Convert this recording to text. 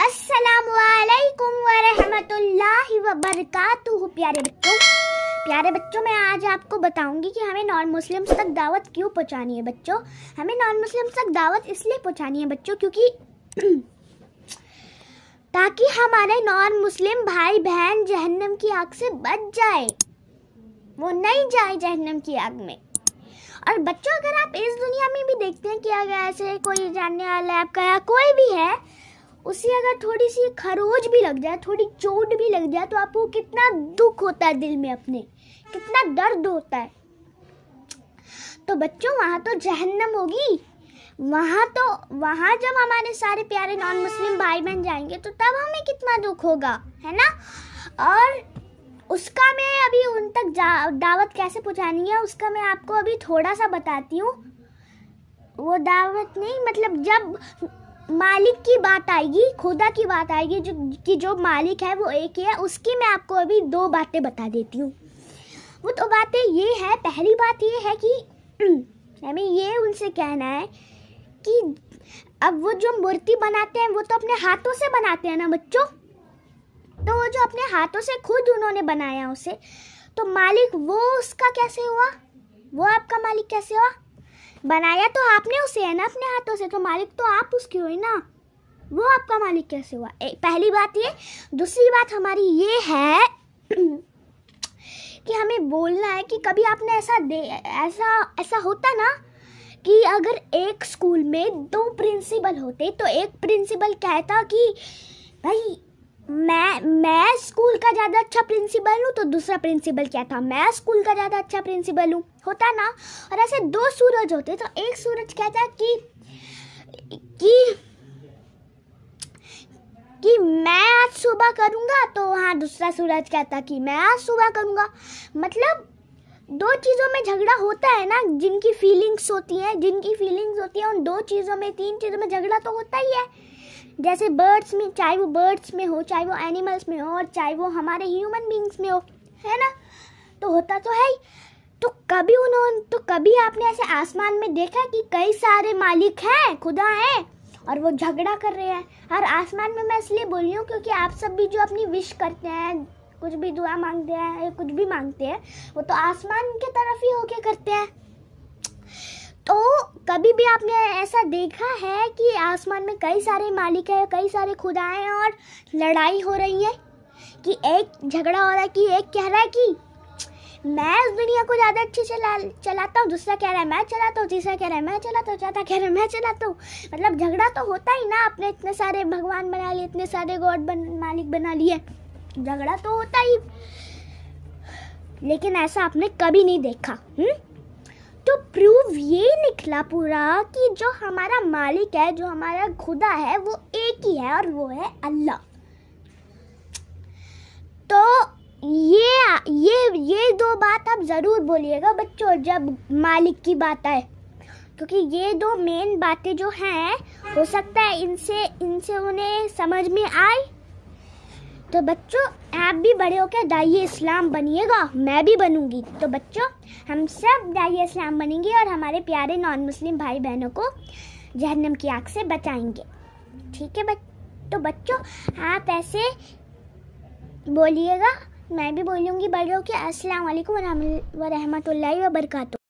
अस्सलामुअलैकुम वरहमतुल्लाहि वबरकातुहू। प्यारे बच्चों मैं आज आपको बताऊंगी कि हमें नॉन मुस्लिम्स तक दावत क्यों पहुंचानी है। बच्चों हमें नॉन मुस्लिम्स तक दावत इसलिए पहुंचानी है बच्चों क्योंकि ताकि हमारे नॉन मुस्लिम भाई बहन जहन्नम की आग से बच जाए, वो नहीं जाए जहन्नम की आग में। और बच्चों अगर आप इस दुनिया में भी देखते हैं कि अगर ऐसे कोई जानने वाला है आपका या कोई भी है, उसे अगर थोड़ी सी खरोच भी लग जाए, थोड़ी चोट भी लग जाए, तो आपको कितना दुख होता है दिल में, अपने कितना दर्द होता है। तो बच्चों वहाँ तो जहन्नम होगी, वहाँ जब हमारे सारे प्यारे नॉन मुस्लिम भाई बहन जाएंगे तो तब हमें कितना दुख होगा, है ना। और उसका मैं अभी उन तक दावत कैसे पहुँचानी है उसका मैं आपको अभी थोड़ा सा बताती हूँ। वो दावत नहीं, मतलब जब मालिक की बात आएगी, खुदा की बात आएगी, जो मालिक है वो एक ही है, उसकी मैं आपको अभी दो बातें बता देती हूँ। वो तो बातें ये है, पहली बात ये है कि हमें ये उनसे कहना है कि अब वो जो मूर्ति बनाते हैं वो तो अपने हाथों से बनाते हैं ना बच्चों, तो वो जो अपने हाथों से खुद उन्होंने बनाया उसे, तो मालिक वो उसका कैसे हुआ, वो आपका मालिक कैसे हुआ? बनाया तो आपने उसे है ना अपने हाथों से, तो मालिक तो आप उसकी हुई ना, वो आपका मालिक कैसे हुआ? पहली बात ये। दूसरी बात हमारी ये है कि हमें बोलना है कि कभी आपने ऐसा होता ना कि अगर एक स्कूल में दो प्रिंसिपल होते तो एक प्रिंसिपल कहता कि भाई मैं स्कूल का ज़्यादा अच्छा प्रिंसिपल हूँ, तो दूसरा प्रिंसिपल क्या था, मैं स्कूल का ज़्यादा अच्छा प्रिंसिपल हूँ, होता ना। और ऐसे दो सूरज होते तो एक सूरज कहता कि मैं आज सुबह करूँगा, तो वहाँ दूसरा सूरज कहता कि मैं आज सुबह करूँगा। मतलब दो चीज़ों में झगड़ा होता है ना, जिनकी फीलिंग्स होती हैं उन दो चीज़ों में, तीन चीज़ों में झगड़ा तो होता ही है। जैसे बर्ड्स में, चाहे वो बर्ड्स में हो, चाहे वो एनिमल्स में हो, और चाहे वो हमारे ह्यूमन बींग्स में हो, है ना, तो होता तो है ही। तो कभी आपने ऐसे आसमान में देखा कि कई सारे मालिक हैं, खुदा हैं, और वो झगड़ा कर रहे हैं। और आसमान में मैं इसलिए बोल रही हूँ क्योंकि आप सब भी जो अपनी विश करते हैं, कुछ भी दुआ मांगते हैं, कुछ भी मांगते हैं, वो तो आसमान की तरफ ही होके करते हैं। तो कभी भी आपने ऐसा देखा है कि आसमान में कई सारे मालिक हैं, कई सारे खुदा हैं, और लड़ाई हो रही है कि एक झगड़ा हो रहा है कि एक कह रहा है कि मैं इस दुनिया को ज़्यादा अच्छे चलाता हूँ, दूसरा कह रहा है मैं चलाता हूँ, तीसरा कह रहा है मैं चलाता हूँ, चौथा कह रहा है मैं चलाता हूँ। मतलब झगड़ा तो होता ही ना, आपने इतने सारे भगवान बना लिए, इतने सारे गॉड मालिक बना लिए, झगड़ा तो होता ही। लेकिन ऐसा आपने कभी नहीं देखा। तो प्रूव ये निकला पूरा कि जो हमारा मालिक है, जो हमारा खुदा है, वो एक ही है, और वो है अल्लाह। तो ये दो बात आप ज़रूर बोलिएगा बच्चों जब मालिक की बात आए, क्योंकि ये दो मेन बातें जो हैं, हो सकता है इनसे उन्हें समझ में आए। तो बच्चों आप भी बड़े होकर दाई इस्लाम बनिएगा, मैं भी बनूंगी। तो बच्चों हम सब दाई इस्लाम बनेंगे और हमारे प्यारे नॉन मुस्लिम भाई बहनों को जहन्नम की आग से बचाएंगे, ठीक है। तो बच्चों आप ऐसे बोलिएगा, मैं भी बोलूँगी बड़े होकर अस्सलाम वालेकुम व रहमतुल्लाहि व बरकातुहू।